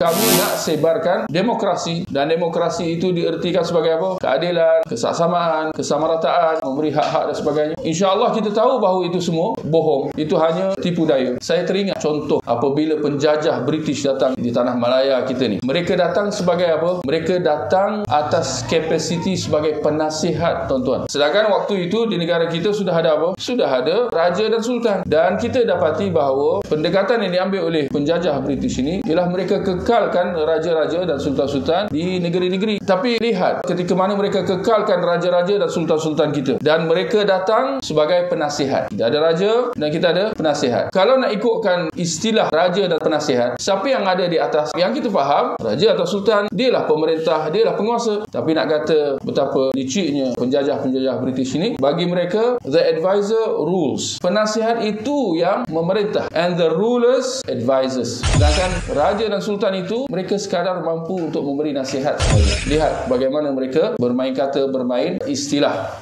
Kami nak sebarkan demokrasi, dan demokrasi itu diertikan sebagai apa? Keadilan, kesaksamaan, kesamarataan, memberi hak-hak dan sebagainya. InsyaAllah kita tahu bahawa itu semua bohong. Itu hanya tipu daya. Saya teringat contoh apabila penjajah British datang di tanah Malaya kita ni. Mereka datang sebagai apa? Mereka datang atas kapasiti sebagai penasihat, tuan-tuan. Sedangkan waktu itu di negara kita sudah ada apa? Sudah ada raja dan sultan. Dan kita dapati bahawa pendekatan yang diambil oleh penjajah British ini ialah mereka kekalkan raja-raja dan sultan-sultan di negeri-negeri. Tapi lihat ketika mana mereka kekalkan raja-raja dan sultan-sultan kita, dan mereka datang sebagai penasihat. Kita ada raja dan kita ada penasihat. Kalau nak ikutkan istilah raja dan penasihat, siapa yang ada di atas? Yang kita faham, raja atau sultan, dialah pemerintah, dialah penguasa. Tapi nak kata betapa liciknya penjajah-penjajah British ini, bagi mereka the advisor rules. Penasihat itu yang memerintah, and the rulers advisors. Sedangkan raja dan sultan itu mereka sekadar mampu untuk memberi nasihat. Lihat bagaimana mereka bermain kata, bermain istilah.